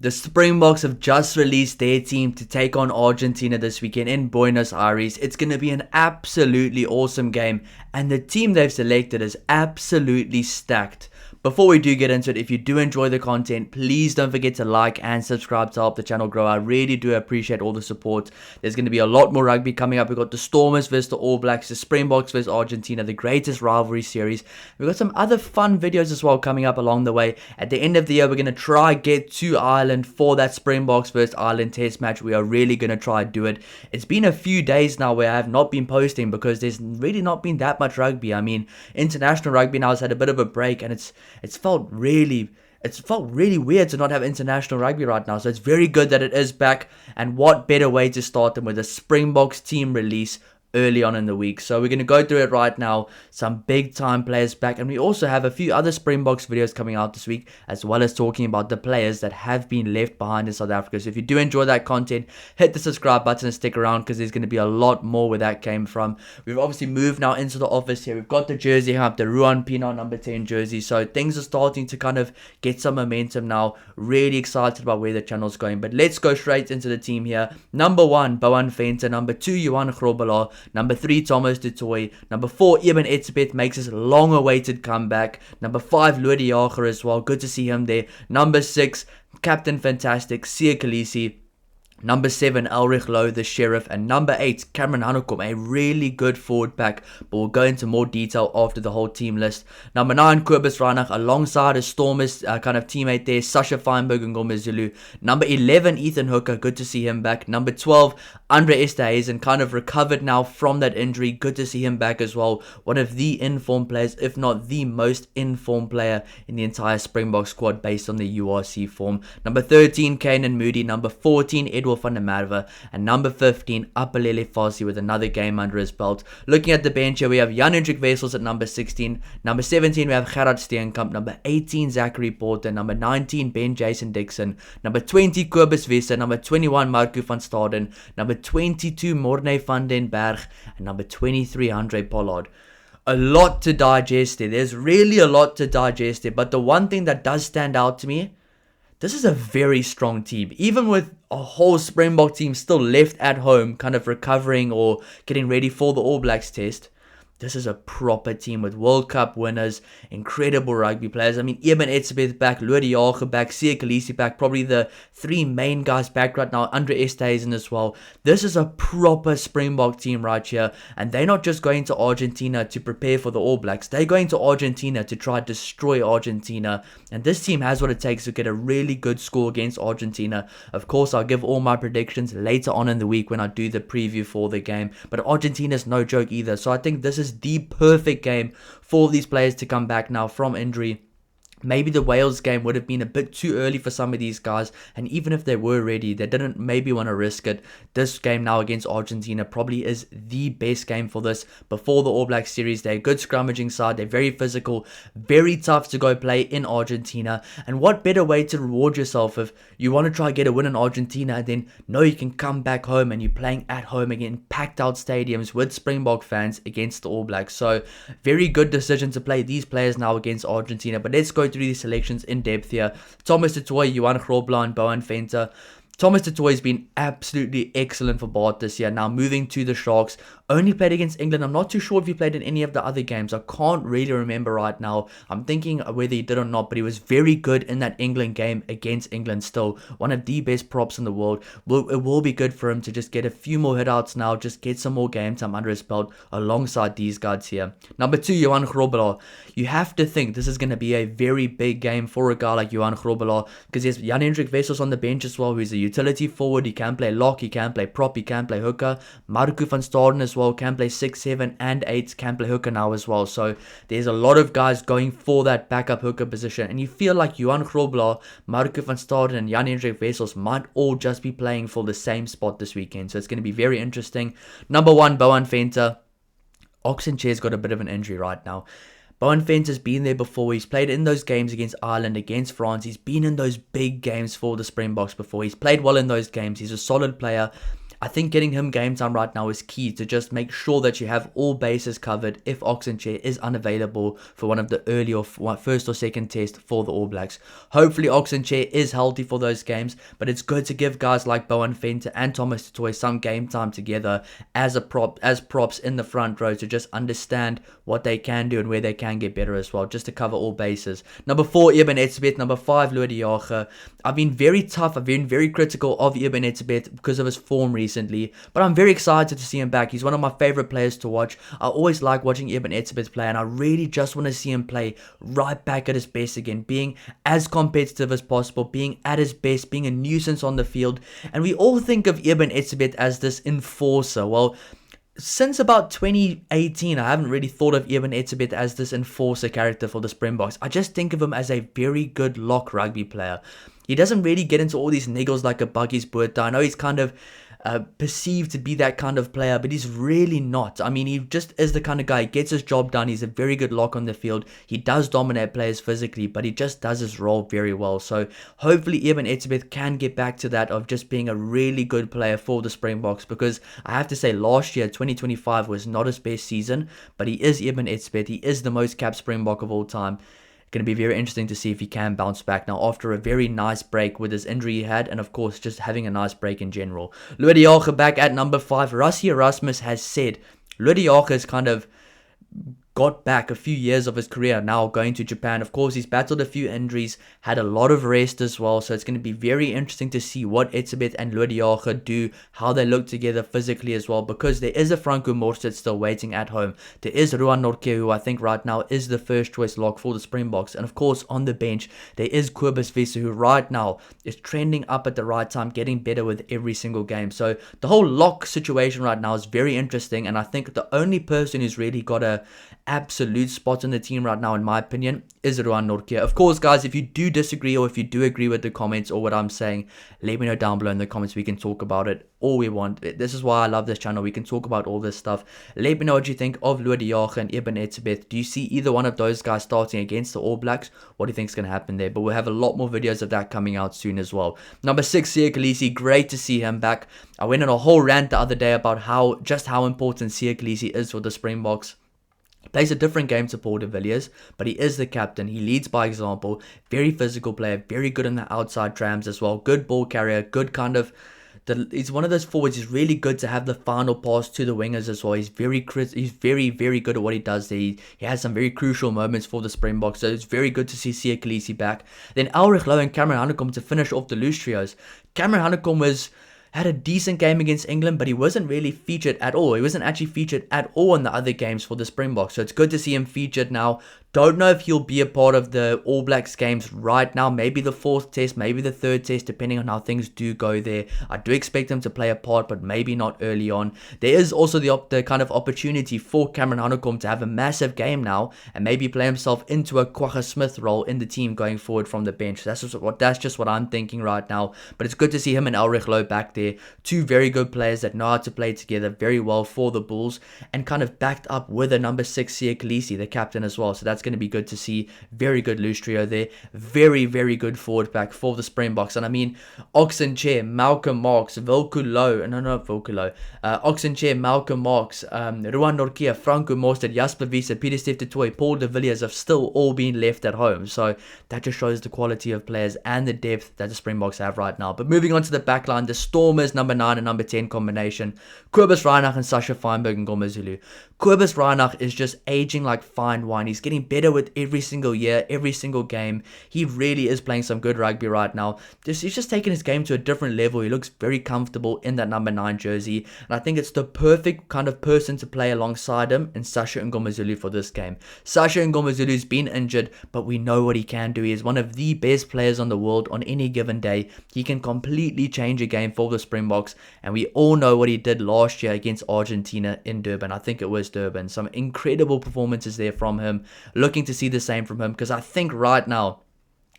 The Springboks have just released their team to take on Argentina this weekend in Buenos Aires. It's going to be an absolutely awesome game, and the team they've selected is absolutely stacked. Before we do get into it, if you do enjoy the content, please don't forget to like and subscribe to help the channel grow. I really do appreciate all the support. There's going to be a lot more rugby coming up. We've got the Stormers versus the All Blacks, the Springboks versus Argentina, the greatest rivalry series. We've got some other fun videos as well coming up along the way. At the end of the year, we're going to try get to Ireland for that Springboks versus Ireland test match. We are really going to try do it. It's been a few days now where I have not been posting because there's really not been that much rugby. I mean, international rugby now has had a bit of a break, and it's felt really weird to not have international rugby right now. So it's very good that it is back, and what better way to start than with a Springboks team release early on in the week. So we're going to go through it right now. Some big time players back, and we also have a few other Springboks videos coming out this week, as well as talking about the players that have been left behind in South Africa. So if you do enjoy that content, hit the subscribe button and stick around, because there's going to be a lot more where that came from. We've obviously moved now into the office here. We've got the jersey up, the Ruan Pienaar number 10 jersey, so things are starting to kind of get some momentum now. Really excited about where the channel's going, but let's go straight into the team here. Number 1, Bohan Venter. Number 2, Johan Grobelaar. Number 3, Thomas du Toit. Number 4, Eben Etzebeth makes his long-awaited comeback. Number 5, Louis de Jager as well. Good to see him there. Number 6, Captain Fantastic, Siya Kolisi. Number 7, Elrich Lowe, the Sheriff. And number 8, Cameron Hanekom, a really good forward pack, but we'll go into more detail after the whole team list. Number 9, Kobus Reinach, alongside his Stormers kind of teammate there, Sasha Feinberg and Ngome Zulu. Number 11, Ethan Hooker, good to see him back. Number 12, Andre Esterhuizen, kind of recovered now from that injury. Good to see him back as well. One of the informed players, if not the most informed player in the entire Springbok squad based on the URC form. Number 13, Kanan Moody. Number 14, Edward van der Merwe, and number 15, Apelele Fassi, with another game under his belt. Looking at the bench here, we have Jan-Hendrik Wessels at number 16. Number 17, we have Gerard Steenkamp. Number 18, Zachary Porter. Number 19, Ben Jason Dixon. Number 20, Kobus Wester. Number 21, Marco van Staden. Number 22, Morne van den Berg. And number 23, Andre Pollard. A lot to digest there. There's really a lot to digest there, but the one thing that does stand out to me, this is a very strong team. Even with a whole Springbok team still left at home, kind of recovering or getting ready for the All Blacks test, this is a proper team with World Cup winners, incredible rugby players. I mean, Eben Etzebeth back, Louis de Jager back, Siya Kolisi back, probably the 3 main guys back right now, Andre Esterhuizen as well. This is a proper Springbok team right here, and they're not just going to Argentina to prepare for the All Blacks. They're going to Argentina to try to destroy Argentina, and this team has what it takes to get a really good score against Argentina. Of course, I'll give all my predictions later on in the week when I do the preview for the game, but Argentina's no joke either, so I think this is the perfect game for these players to come back now from injury. Maybe the Wales game would have been a bit too early for some of these guys, and even if they were ready, they didn't maybe want to risk it. This game now against Argentina probably is the best game for this before the All Blacks series. They're a good scrummaging side, they're very physical, very tough to go play in Argentina, and what better way to reward yourself if you want to try get a win in Argentina and then know you can come back home and you're playing at home again, packed out stadiums with Springbok fans against the All Blacks. So very good decision to play these players now against Argentina, but let's go through these selections in depth here. Thomas du Toit, Johan Grobelaar, and Bohan Venter. Thomas du Toit has been absolutely excellent for Bart this year. Now moving to the Sharks, only played against England. I'm not too sure if he played in any of the other games. I can't really remember right now. I'm thinking whether he did or not, but he was very good in that England game against England still. One of the best props in the world. It will be good for him to just get a few more hitouts now, just get some more game time under his belt alongside these guys here. Number 2, Johan Grobelaar. You have to think this is going to be a very big game for a guy like Johan Grobelaar, because there's Jan-Hendrik Wessels on the bench as well, who's a utility forward. He can play lock, he can play prop, he can play hooker. Marco van Staden as well can play 6, 7 and 8, can play hooker now as well. So there's a lot of guys going for that backup hooker position, and you feel like Johan Grobelaar, Marco van Staden and Jan-Hendrik Wessels might all just be playing for the same spot this weekend. So it's going to be very interesting. Number 1, Bohan Venter. Oxenchair's got a bit of an injury right now. Bohan Venter's been there before. He's played in those games against Ireland, against France. He's been in those big games for the Springboks before. He's played well in those games. He's a solid player. I think getting him game time right now is key to just make sure that you have all bases covered if Oxenchair is unavailable for one of the early or first or second test for the All Blacks. Hopefully Oxenchair is healthy for those games, but it's good to give guys like Bowen Fenter and Thomas Toy some game time together as props in the front row to just understand what they can do and where they can get better as well, just to cover all bases. Number 4, Eben Etzebeth. Number 5, Louis de Jager. I've been very tough. I've been very critical of Eben Etzebeth because of his form recently, but I'm very excited to see him back. He's one of my favorite players to watch. I always like watching Eben Etzebeth play, and I really just want to see him play right back at his best again, being as competitive as possible, being at his best, being a nuisance on the field. And we all think of Eben Etzebeth as this enforcer. Well, since about 2018, I haven't really thought of Eben Etzebeth as this enforcer character for the Springboks. I just think of him as a very good lock rugby player. He doesn't really get into all these niggles like a Buggy's Buerta. I know he's kind of perceived to be that kind of player, but he's really not. I mean, he just is the kind of guy, he gets his job done. He's a very good lock on the field. He does dominate players physically, but he just does his role very well. So hopefully Eben Etzebeth can get back to that of just being a really good player for the Springboks, because I have to say last year 2025 was not his best season, but he is Eben Etzebeth. He is the most capped Springbok of all time. Going to be very interesting to see if he can bounce back now after a very nice break with his injury he had, and of course just having a nice break in general. Louis de Jager back at number 5. Rassie Erasmus has said Louis de Jager has kind of got back a few years of his career now going to Japan. Of course, he's battled a few injuries, had a lot of rest as well, so it's going to be very interesting to see what Etzebeth and Louis de Jager do, how they look together physically as well, because there is a Franco Morstedt still waiting at home. There is Ruan Nortje, who I think right now is the first choice lock for the Springboks, and of course on the bench there is Kobus Wisse, who right now is trending up at the right time, getting better with every single game. So the whole lock situation right now is very interesting, and I think the only person who's really got a absolute spot in the team right now, in my opinion, is Ruan Nortje. Of course, guys, if you do disagree or if you do agree with the comments or what I'm saying, let me know down below in the comments. We can talk about it all we want. This is why I love this channel. We can talk about all this stuff. Let me know what you think of Louis de Jager and Eben Etzebeth. Do you see either one of those guys starting against the All Blacks? What do you think is going to happen there? But we'll have a lot more videos of that coming out soon as well. Number 6, Siya Kolisi. Great to see him back. I went on a whole rant the other day about how important Siya Kolisi is for the Springboks. He plays a different game to Paul de Villiers, but he is the captain. He leads by example. Very physical player, very good in the outside trams as well. Good ball carrier, good kind of... He's one of those forwards. He's really good to have the final pass to the wingers as well. He's very good at what he does there. He has some very crucial moments for the Springboks, so it's very good to see Siya Kolisi back. Then Elrich Louw and Cameron Hanekom to finish off the loose trios. Cameron Hanekom had a decent game against England, but he wasn't really featured at all. He wasn't actually featured at all in the other games for the Springboks, so it's good to see him featured now. Don't know if he'll be a part of the All Blacks games right now. Maybe the 4th test, maybe the 3rd test, depending on how things do go there. I do expect him to play a part, but maybe not early on. There is also the kind of opportunity for Cameron Hanekom to have a massive game now and maybe play himself into a Kwagga Smith role in the team going forward from the bench. That's just what I'm thinking right now. But it's good to see him and Elrich Louw back there. Two very good players that know how to play together very well for the Bulls, and kind of backed up with a number 6 Siya Kolisi, the captain as well. So that's going to be good to see. Very good loose trio there. Very good forward back for the Springboks. And I mean, Oxenchair, Malcolm Marx, Oxenchair, Malcolm Marx, Ruan Nortje, Franco Morstedt, Jasper Wiese, Pieter Steph du Toit, Paul de Villiers have still all been left at home. So that just shows the quality of players and the depth that the Springboks have right now. But moving on to the backline, the Stormers number 9 and number 10 combination. Kobus Reinach and Sasha Feinberg and Ngoma Zulu. Kobus Reinach is just aging like fine wine. He's getting better with every single year, every single game. He really is playing some good rugby right now. He's just taking his game to a different level. He looks very comfortable in that number 9 jersey. And I think it's the perfect kind of person to play alongside him in Sasha Ngoma Zulu for this game. Sasha Ngoma Zulu's been injured, but we know what he can do. He is one of the best players on the world on any given day. He can completely change a game for the Springboks. And we all know what he did last year against Argentina in Durban. I think it was Durban. Some incredible performances there from him. Looking to see the same from him, because I think right now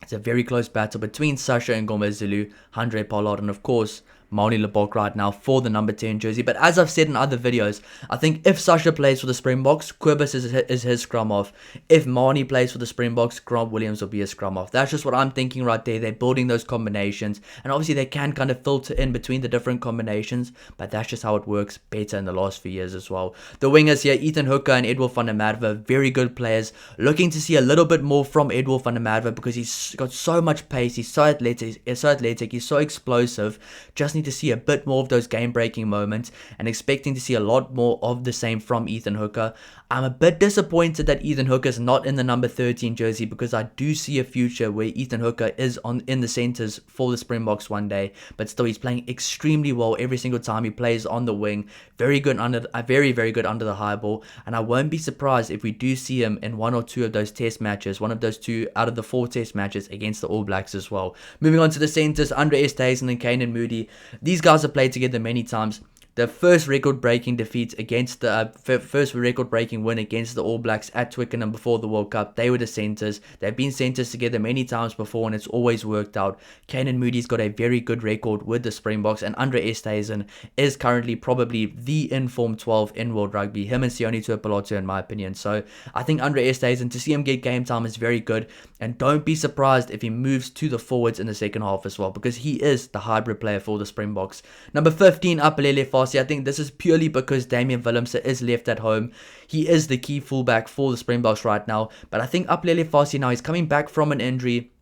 it's a very close battle between Sasha and Ngoma Zulu, Handré Pollard, and of course Marnie LeBok right now for the number 10 jersey. But as I've said in other videos, I think if Sasha plays for the Springboks, Quibus is his scrum off. If Marnie plays for the Springboks, Grant Williams will be a scrum off. That's just what I'm thinking right there. They're building those combinations, and obviously they can kind of filter in between the different combinations, but that's just how it works better in the last few years as well. The wingers here, Ethan Hooker and Edward van der Merwe, very good players. Looking to see a little bit more from Edward van der Merwe because he's got so much pace, he's so athletic, he's so explosive. Just need to see a bit more of those game-breaking moments, and expecting to see a lot more of the same from Ethan Hooker. I'm a bit disappointed that Ethan Hooker is not in the number 13 jersey, because I do see a future where Ethan Hooker is in the centers for the Springboks one day, but still he's playing extremely well every single time he plays on the wing. Very good very good under the high ball, and I won't be surprised if we do see him in one or two of those test matches, one of those 2 out of the 4 test matches against the All Blacks as well. Moving on to the centers, Andre Esterhuizen and Kane Moody. These guys have played together many times. The first record-breaking defeat against the first record-breaking win against the All Blacks at Twickenham before the World Cup, they were the centers. They've been centers together many times before, and it's always worked out. Kane Moody's got a very good record with the Springboks, and Andre Esterhuizen is currently probably the informed 12 in World Rugby. Him and Sione Tuipulotu, in my opinion. So I think Andre Esterhuizen, to see him get game time is very good, and don't be surprised if he moves to the forwards in the second half as well, because he is the hybrid player for the Springboks. Number 15, Apelele Fassi. I think this is purely because Damian Willemse is left at home. He is the key fullback for the Springboks right now, but I think Apelele Fassi now, he's coming back from an injury.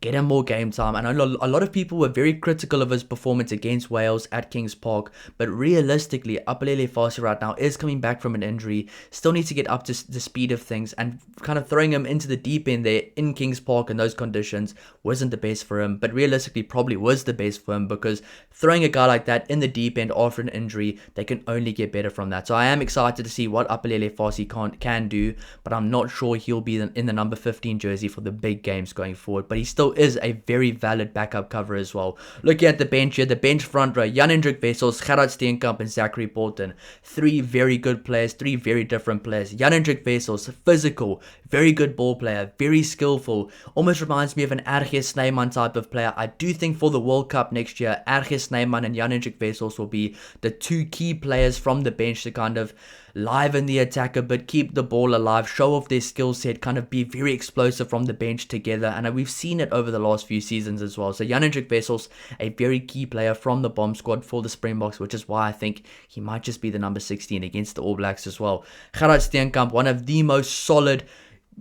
Get him more game time. I know a lot of people were very critical of his performance against Wales at Kings Park, but realistically, Apelele Fassi right now is coming back from an injury. Still needs to get up to the speed of things, and kind of throwing him into the deep end there in Kings Park in those conditions wasn't the best for him, but realistically probably was the best for him, because throwing a guy like that in the deep end after an injury, they can only get better from that. So I am excited to see what Apelele Fassi can do, but I'm not sure he'll be in the number 15 jersey for the big games going forward, but he still is a very valid backup cover as well. Looking at the bench here, the bench front row, Jan-Hendrik Wessels, Gerard Steenkamp and Zachary Porten. 3 very good players, 3 very different players. Jan-Hendrik Wessels, physical, very good ball player, very skillful, almost reminds me of an RG Snyman type of player. I do think for the World Cup next year, RG Snyman and Jan-Hendrik Wessels will be the 2 key players from the bench to kind of liven the attack a bit, keep the ball alive, show off their skill set, kind of be very explosive from the bench together, and we've seen it over the last few seasons as well. So Jan-Hendrik Wessels, a very key player from the bomb squad for the Springboks, which is why I think he might just be the number 16 against the All Blacks as well. Gerard Steenkamp, one of the most solid,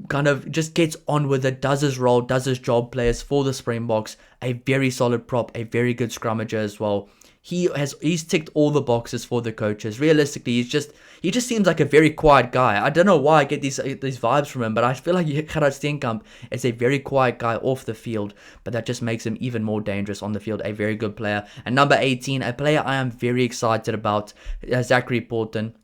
kind of just gets on with it, does his role, does his job players for the Springboks, a very solid prop, a very good scrummager as well. He's ticked all the boxes for the coaches. Realistically, he just seems like a very quiet guy. I don't know why I get these vibes from him, but I feel like Gerard Steenkamp is a very quiet guy off the field, but that just makes him even more dangerous on the field. A very good player. And number 18, a player I am very excited about, Zachary Porten.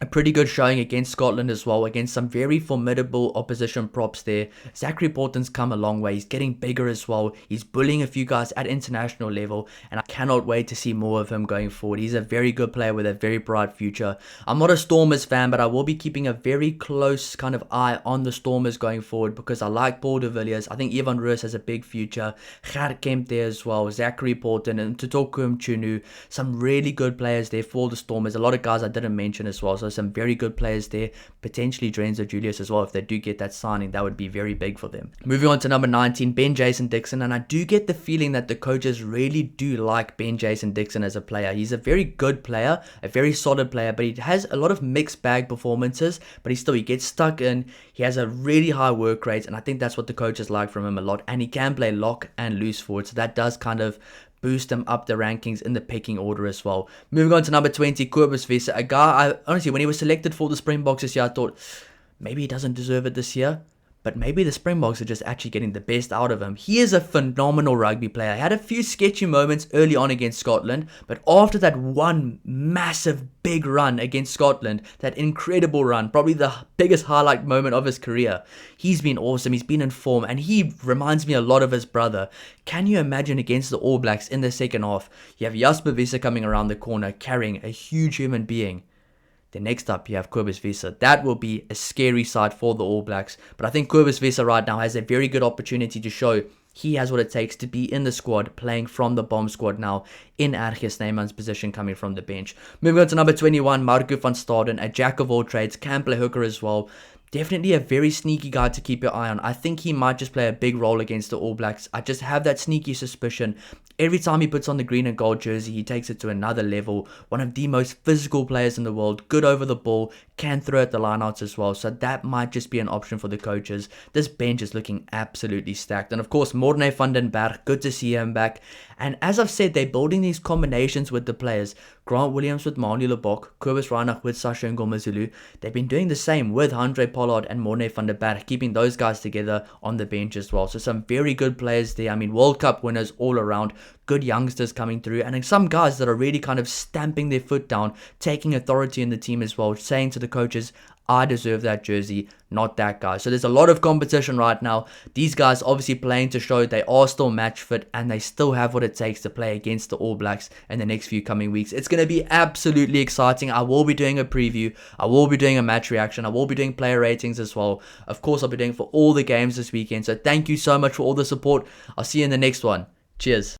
A pretty good showing against Scotland as well, against some very formidable opposition props there. Zachary Porten's come a long way. He's getting bigger as well. He's bullying a few guys at international level, and I cannot wait to see more of him going forward. He's a very good player with a very bright future. I'm not a Stormers fan, but I will be keeping a very close kind of eye on the Stormers going forward, because I like Paul de Villiers. I think Ivan Roos has a big future. Gert Kemp there as well. Zachary Porten and Tutoku Mchunu. Some really good players there for the Stormers. A lot of guys I didn't mention as well. So some very good players there, potentially Drenzo Julius as well. If they do get that signing, that would be very big for them. Moving on to number 19, Ben Jason Dixon, and I do get the feeling that the coaches really do like Ben Jason Dixon as a player. He's a very good player, a very solid player, but he has a lot of mixed bag performances, but he gets stuck in. He has a really high work rate, and I think that's what the coaches like from him a lot, and he can play lock and loose forward, so that does kind of boost him up the rankings in the pecking order as well. Moving on to number 20, Cobus Wesse, a guy, honestly, when he was selected for the Springboks this year, I thought, maybe he doesn't deserve it this year. But maybe the Springboks are just actually getting the best out of him. He is a phenomenal rugby player. He had a few sketchy moments early on against Scotland, but after that one massive big run against Scotland, that incredible run, probably the biggest highlight moment of his career, he's been awesome. He's been in form, and he reminds me a lot of his brother. Can you imagine against the All Blacks in the second half? You have Jasper Wisse coming around the corner, carrying a huge human being. Then next up, you have Cobus Wesse. That will be a scary sight for the All Blacks. But I think Cobus Wesse right now has a very good opportunity to show he has what it takes to be in the squad, playing from the bomb squad now in Arge Snyman's position coming from the bench. Moving on to number 21, Marco van Staden, a jack of all trades, can play hooker as well. Definitely a very sneaky guy to keep your eye on. I think he might just play a big role against the All Blacks. I just have that sneaky suspicion. Every time he puts on the green and gold jersey, he takes it to another level. One of the most physical players in the world, good over the ball, can throw at the lineouts as well. So that might just be an option for the coaches. This bench is looking absolutely stacked. And of course, Morne van den Berg, good to see him back. And as I've said, they're building these combinations with the players. Grant Williams with Manuel BOK, Kobus Reinach with Sasha Ngomazulu. They've been doing the same with Andre Pollard and Morne van den Berg, keeping those guys together on the bench as well. So some very good players there. I mean, World Cup winners all around. Good youngsters coming through, and some guys that are really kind of stamping their foot down, taking authority in the team as well, saying to the coaches, I deserve that jersey, not that guy. So there's a lot of competition right now. These guys obviously playing to show they are still match fit and they still have what it takes to play against the All Blacks in the next few coming weeks. It's going to be absolutely exciting. I will be doing a preview. I will be doing a match reaction. I will be doing player ratings as well. Of course, I'll be doing for all the games this weekend. So thank you so much for all the support. I'll see you in the next one. Cheers.